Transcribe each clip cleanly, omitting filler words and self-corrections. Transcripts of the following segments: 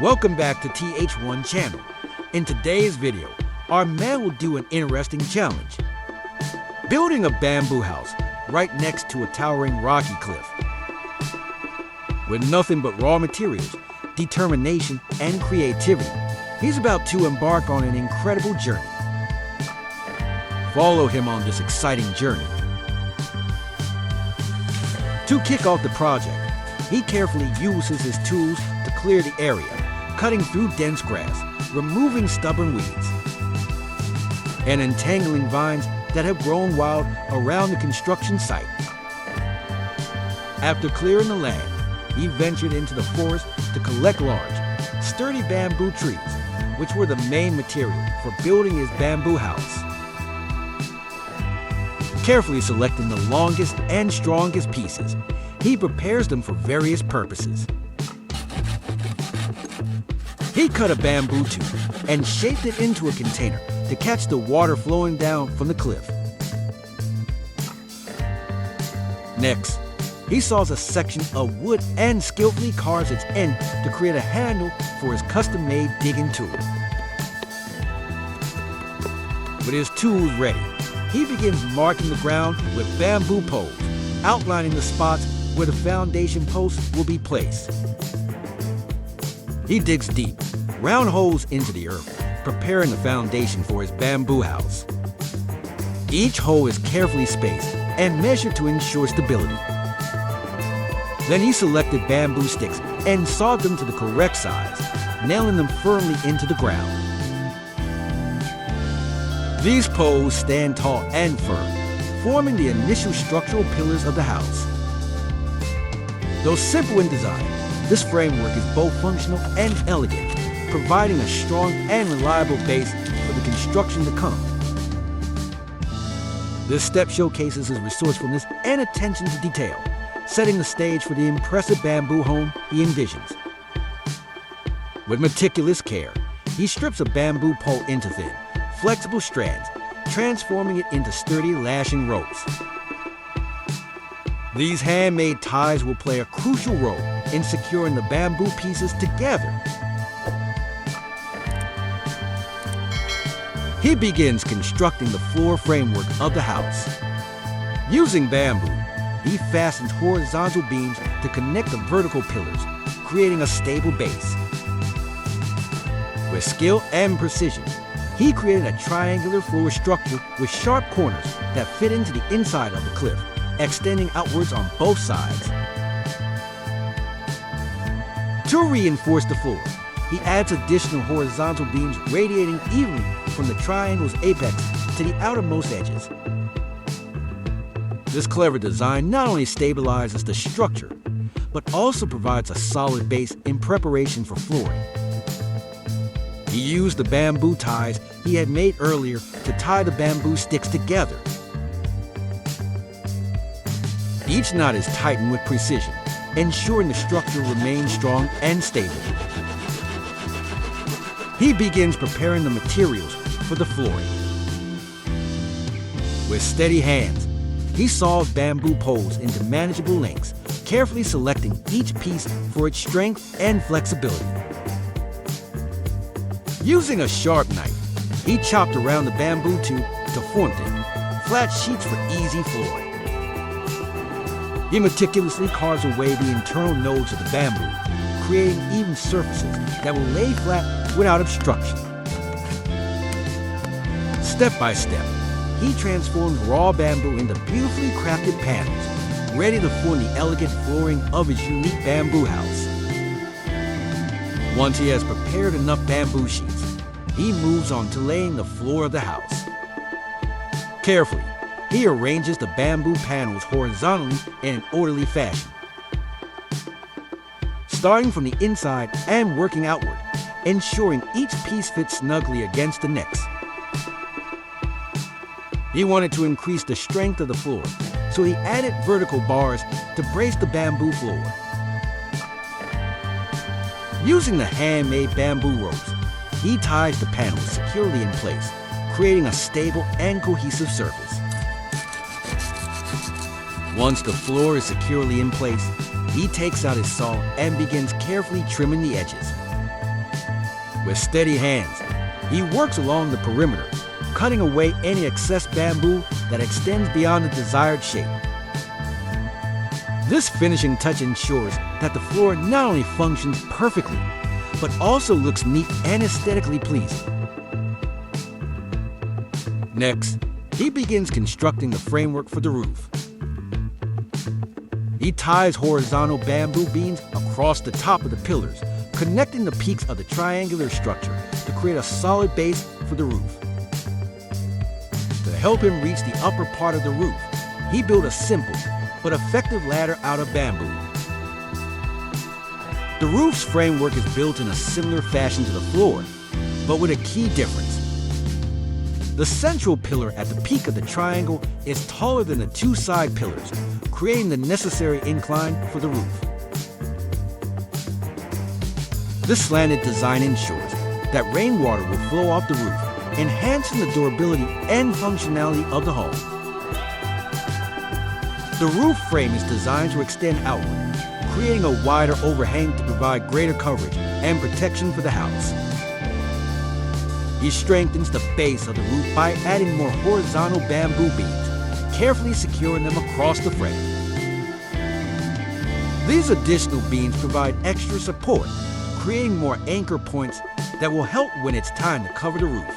Welcome back to TH1 channel. In today's video, our man will do an interesting challenge. Building a bamboo house right next to a towering rocky cliff. With nothing but raw materials, determination, and creativity, he's about to embark on an incredible journey. Follow him on this exciting journey. To kick off the project, he carefully uses his tools to clear the area, cutting through dense grass, removing stubborn weeds, and entangling vines that have grown wild around the construction site. After clearing the land, he ventured into the forest to collect large, sturdy bamboo trees, which were the main material for building his bamboo house. Carefully selecting the longest and strongest pieces, he prepares them for various purposes. He cut a bamboo tube and shaped it into a container to catch the water flowing down from the cliff. Next, he saws a section of wood and skillfully carves its end to create a handle for his custom-made digging tool. With his tools ready, he begins marking the ground with bamboo poles, outlining the spots where the foundation posts will be placed. He digs deep, round holes into the earth, preparing the foundation for his bamboo house. Each hole is carefully spaced and measured to ensure stability. Then he selected bamboo sticks and sawed them to the correct size, nailing them firmly into the ground. These poles stand tall and firm, forming the initial structural pillars of the house. Though simple in design, this framework is both functional and elegant, providing a strong and reliable base for the construction to come. This step showcases his resourcefulness and attention to detail, setting the stage for the impressive bamboo home he envisions. With meticulous care, he strips a bamboo pole into thin, flexible strands, transforming it into sturdy lashing ropes. These handmade ties will play a crucial role in securing the bamboo pieces together. He begins constructing the floor framework of the house. Using bamboo, he fastens horizontal beams to connect the vertical pillars, creating a stable base. With skill and precision, he created a triangular floor structure with sharp corners that fit into the inside of the cliff, extending outwards on both sides. To reinforce the floor, he adds additional horizontal beams radiating evenly from the triangle's apex to the outermost edges. This clever design not only stabilizes the structure, but also provides a solid base in preparation for flooring. He used the bamboo ties he had made earlier to tie the bamboo sticks together. Each knot is tightened with precision, ensuring the structure remains strong and stable. He begins preparing the materials for the flooring. With steady hands, he saws bamboo poles into manageable lengths, carefully selecting each piece for its strength and flexibility. Using a sharp knife, he chopped around the bamboo tube to form them, flat sheets for easy flooring. He meticulously carves away the internal nodes of the bamboo, creating even surfaces that will lay flat without obstruction. Step by step, he transforms raw bamboo into beautifully crafted panels, ready to form the elegant flooring of his unique bamboo house. Once he has prepared enough bamboo sheets, he moves on to laying the floor of the house. Carefully, he arranges the bamboo panels horizontally in an orderly fashion. Starting from the inside and working outward, ensuring each piece fits snugly against the next. He wanted to increase the strength of the floor, so he added vertical bars to brace the bamboo floor. Using the handmade bamboo ropes, he ties the panels securely in place, creating a stable and cohesive surface. Once the floor is securely in place, he takes out his saw and begins carefully trimming the edges. With steady hands, he works along the perimeter, cutting away any excess bamboo that extends beyond the desired shape. This finishing touch ensures that the floor not only functions perfectly, but also looks neat and aesthetically pleasing. Next, he begins constructing the framework for the roof. He ties horizontal bamboo beams across the top of the pillars, connecting the peaks of the triangular structure to create a solid base for the roof. To help him reach the upper part of the roof, he built a simple but effective ladder out of bamboo. The roof's framework is built in a similar fashion to the floor, but with a key difference. The central pillar at the peak of the triangle is taller than the two side pillars, creating the necessary incline for the roof. This slanted design ensures that rainwater will flow off the roof, enhancing the durability and functionality of the home. The roof frame is designed to extend outward, creating a wider overhang to provide greater coverage and protection for the house. He strengthens the base of the roof by adding more horizontal bamboo beams, carefully securing them across the frame. These additional beams provide extra support, creating more anchor points that will help when it's time to cover the roof.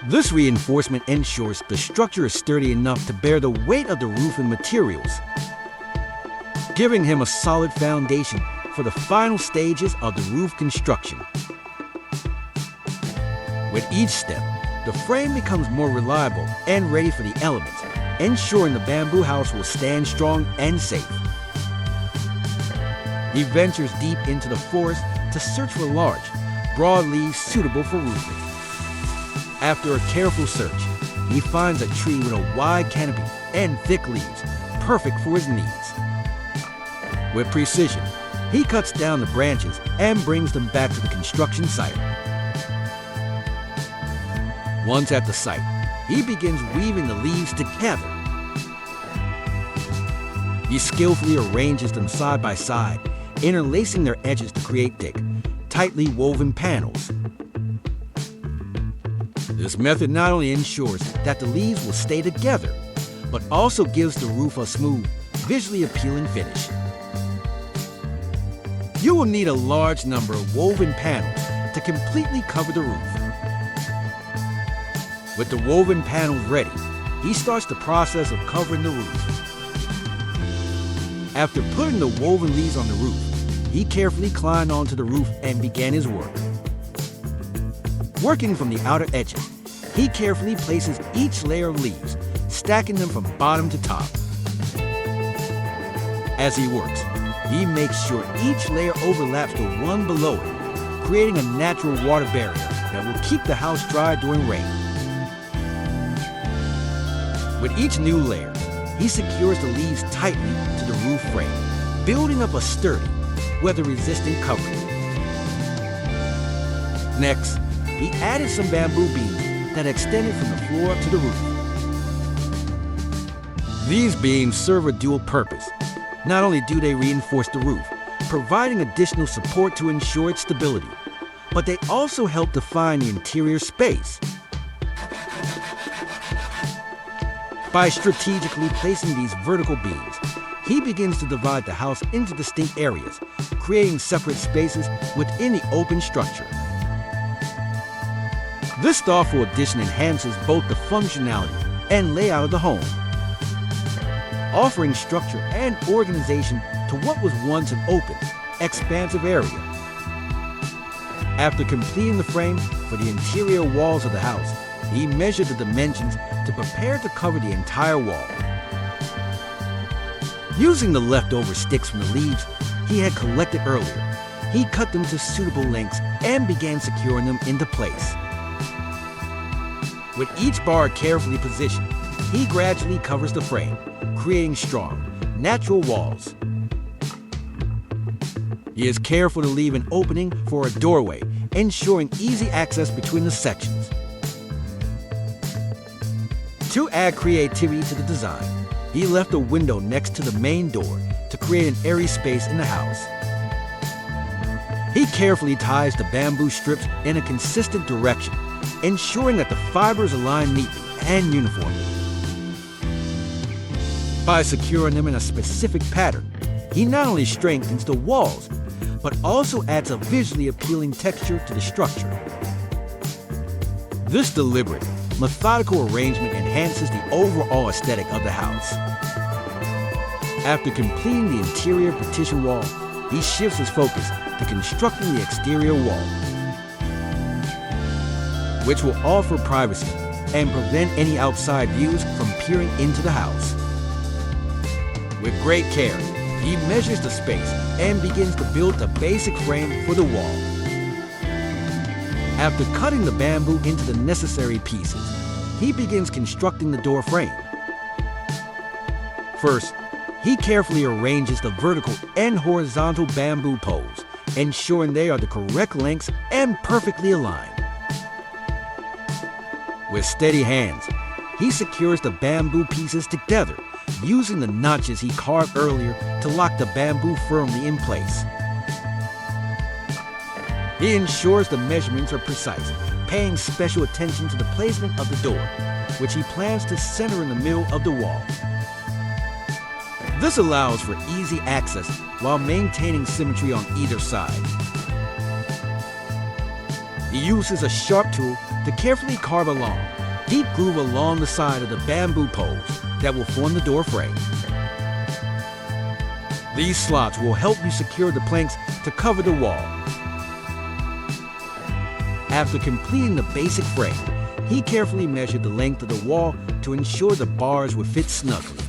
This reinforcement ensures the structure is sturdy enough to bear the weight of the roof and materials, giving him a solid foundation for the final stages of the roof construction. With each step, the frame becomes more reliable and ready for the elements, ensuring the bamboo house will stand strong and safe. He ventures deep into the forest to search for large, broad leaves suitable for roofing. After a careful search, he finds a tree with a wide canopy and thick leaves, perfect for his needs. With precision, he cuts down the branches and brings them back to the construction site. Once at the site, he begins weaving the leaves together. He skillfully arranges them side by side, interlacing their edges to create thick, tightly woven panels. This method not only ensures that the leaves will stay together, but also gives the roof a smooth, visually appealing finish. You will need a large number of woven panels to completely cover the roof. With the woven panels ready, he starts the process of covering the roof. After putting the woven leaves on the roof, he carefully climbed onto the roof and began his work. Working from the outer edges, he carefully places each layer of leaves, stacking them from bottom to top. As he works, he makes sure each layer overlaps the one below it, creating a natural water barrier that will keep the house dry during rain. With each new layer, he secures the leaves tightly to the roof frame, building up a sturdy, weather-resistant covering. Next, he added some bamboo beams that extended from the floor to the roof. These beams serve a dual purpose. Not only do they reinforce the roof, providing additional support to ensure its stability, but they also help define the interior space. By strategically placing these vertical beams, he begins to divide the house into distinct areas, creating separate spaces within the open structure. This thoughtful addition enhances both the functionality and layout of the home, offering structure and organization to what was once an open, expansive area. After completing the frame for the interior walls of the house, he measured the dimensions to prepare to cover the entire wall. Using the leftover sticks from the leaves he had collected earlier, he cut them to suitable lengths and began securing them into place. With each bar carefully positioned, he gradually covers the frame, creating strong, natural walls. He is careful to leave an opening for a doorway, ensuring easy access between the sections. To add creativity to the design, he left a window next to the main door to create an airy space in the house. He carefully ties the bamboo strips in a consistent direction, ensuring that the fibers align neatly and uniformly. By securing them in a specific pattern, he not only strengthens the walls, but also adds a visually appealing texture to the structure. This deliberate, methodical arrangement enhances the overall aesthetic of the house. After completing the interior partition wall, he shifts his focus to constructing the exterior wall, which will offer privacy and prevent any outside views from peering into the house. With great care, he measures the space and begins to build the basic frame for the wall. After cutting the bamboo into the necessary pieces, he begins constructing the door frame. First, he carefully arranges the vertical and horizontal bamboo poles, ensuring they are the correct lengths and perfectly aligned. With steady hands, he secures the bamboo pieces together, using the notches he carved earlier to lock the bamboo firmly in place. He ensures the measurements are precise, paying special attention to the placement of the door, which he plans to center in the middle of the wall. This allows for easy access while maintaining symmetry on either side. He uses a sharp tool to carefully carve a long, deep groove along the side of the bamboo poles that will form the door frame. These slots will help you secure the planks to cover the wall. After completing the basic frame, he carefully measured the length of the wall to ensure the bars would fit snugly.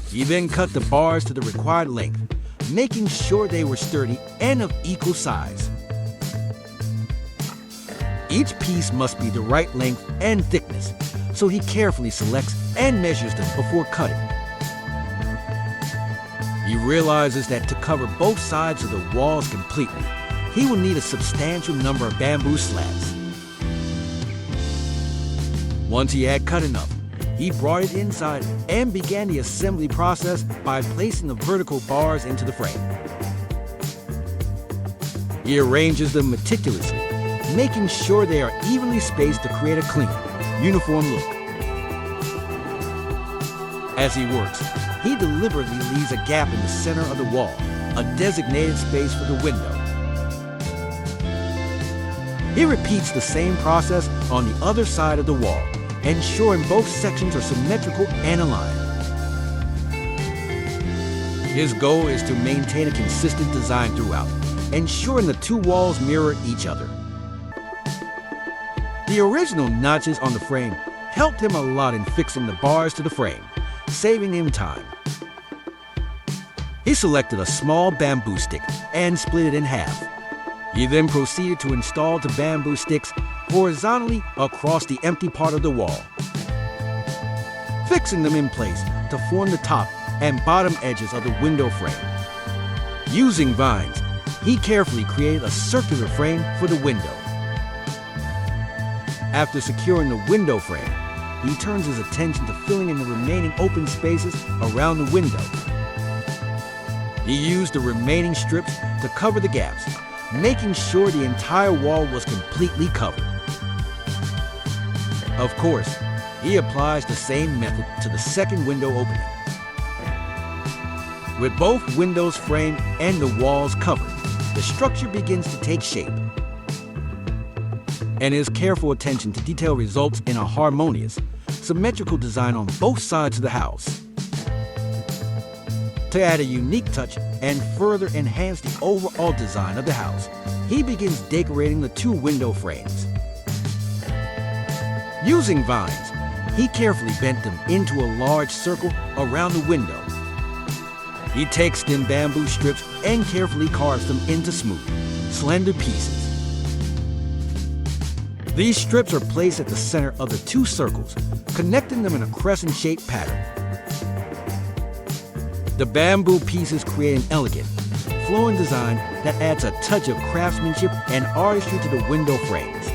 He then cut the bars to the required length, making sure they were sturdy and of equal size. Each piece must be the right length and thickness, so he carefully selects and measures them before cutting. He realizes that to cover both sides of the walls completely, he will need a substantial number of bamboo slats. Once he had cut enough, he brought it inside and began the assembly process by placing the vertical bars into the frame. He arranges them meticulously, making sure they are evenly spaced to create a clean, uniform look. As he works, he deliberately leaves a gap in the center of the wall, a designated space for the window. He repeats the same process on the other side of the wall, ensuring both sections are symmetrical and aligned. His goal is to maintain a consistent design throughout, ensuring the two walls mirror each other. The original notches on the frame helped him a lot in fixing the bars to the frame, saving him time. He selected a small bamboo stick and split it in half. He then proceeded to install the bamboo sticks horizontally across the empty part of the wall, fixing them in place to form the top and bottom edges of the window frame. Using vines, he carefully created a circular frame for the window. After securing the window frame, he turns his attention to filling in the remaining open spaces around the window. He used the remaining strips to cover the gaps, making sure the entire wall was completely covered. Of course, he applies the same method to the second window opening. With both windows framed and the walls covered, the structure begins to take shape. And his careful attention to detail results in a harmonious, symmetrical design on both sides of the house. To add a unique touch and further enhance the overall design of the house, he begins decorating the two window frames. Using vines, he carefully bent them into a large circle around the window. He takes thin bamboo strips and carefully carves them into smooth, slender pieces. These strips are placed at the center of the two circles, connecting them in a crescent-shaped pattern. The bamboo pieces create an elegant, flowing design that adds a touch of craftsmanship and artistry to the window frames.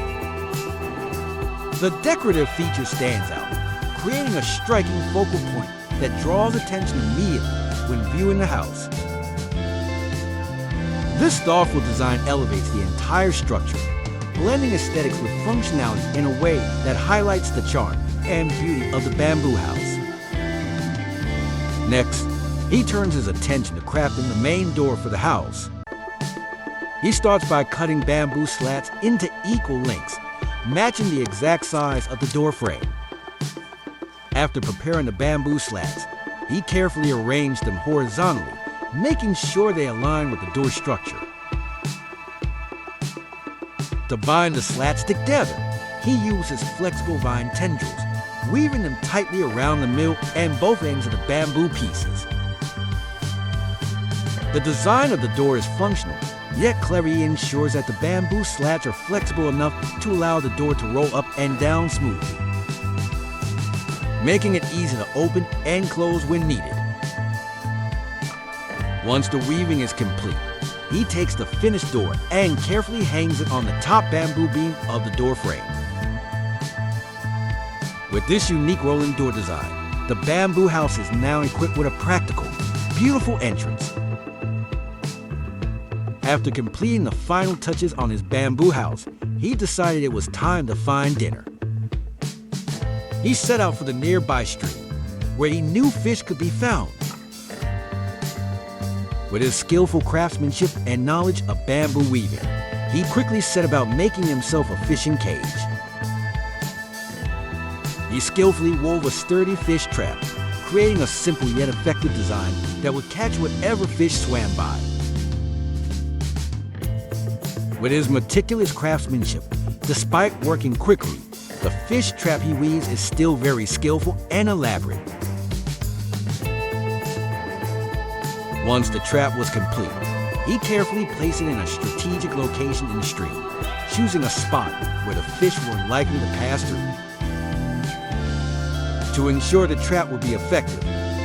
The decorative feature stands out, creating a striking focal point that draws attention immediately when viewing the house. This thoughtful design elevates the entire structure, blending aesthetics with functionality in a way that highlights the charm and beauty of the bamboo house. Next, he turns his attention to crafting the main door for the house. He starts by cutting bamboo slats into equal lengths, matching the exact size of the door frame. After preparing the bamboo slats, he carefully arranged them horizontally, making sure they align with the door structure. To bind the slats together, he uses flexible vine tendrils, weaving them tightly around the middle and both ends of the bamboo pieces. The design of the door is functional, yet cleverly ensures that the bamboo slats are flexible enough to allow the door to roll up and down smoothly, making it easy to open and close when needed. Once the weaving is complete, he takes the finished door and carefully hangs it on the top bamboo beam of the door frame. With this unique rolling door design, the bamboo house is now equipped with a practical, beautiful entrance. After completing the final touches on his bamboo house, he decided it was time to find dinner. He set out for the nearby stream, where he knew fish could be found. With his skillful craftsmanship and knowledge of bamboo weaving, he quickly set about making himself a fishing cage. He skillfully wove a sturdy fish trap, creating a simple yet effective design that would catch whatever fish swam by. With his meticulous craftsmanship, despite working quickly, the fish trap he weaves is still very skillful and elaborate. Once the trap was complete, he carefully placed it in a strategic location in the stream, choosing a spot where the fish were likely to pass through. To ensure the trap would be effective,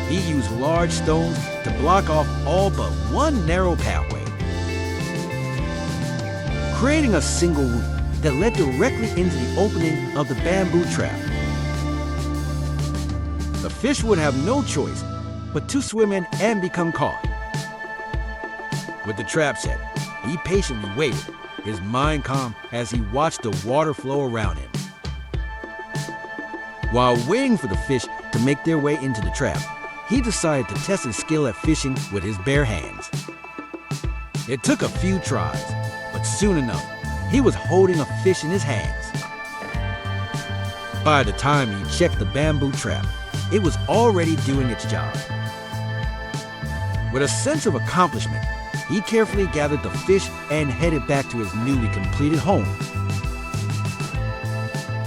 he used large stones to block off all but one narrow pathway, creating a single route that led directly into the opening of the bamboo trap. The fish would have no choice but to swim in and become caught. With the trap set, he patiently waited, his mind calm as he watched the water flow around him. While waiting for the fish to make their way into the trap, he decided to test his skill at fishing with his bare hands. It took a few tries, but soon enough, he was holding a fish in his hands. By the time he checked the bamboo trap, it was already doing its job. With a sense of accomplishment, he carefully gathered the fish and headed back to his newly completed home.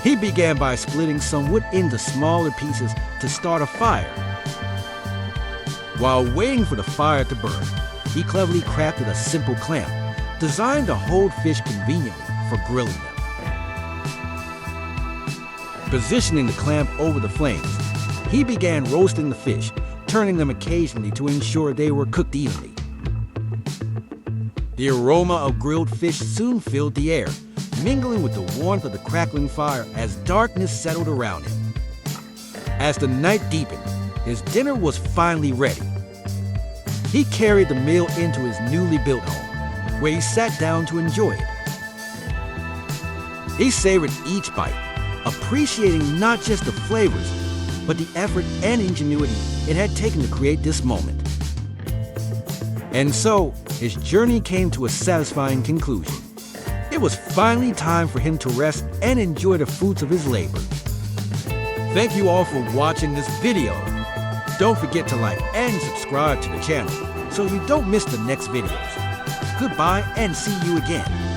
He began by splitting some wood into smaller pieces to start a fire. While waiting for the fire to burn, he cleverly crafted a simple clamp designed to hold fish conveniently for grilling them. Positioning the clamp over the flames, he began roasting the fish, turning them occasionally to ensure they were cooked evenly. The aroma of grilled fish soon filled the air, mingling with the warmth of the crackling fire as darkness settled around him. As the night deepened, his dinner was finally ready. He carried the meal into his newly built home, where he sat down to enjoy it. He savored each bite, appreciating not just the flavors, but the effort and ingenuity it had taken to create this moment. And so, his journey came to a satisfying conclusion. It was finally time for him to rest and enjoy the fruits of his labor. Thank you all for watching this video. Don't forget to like and subscribe to the channel so you don't miss the next videos. Goodbye and see you again.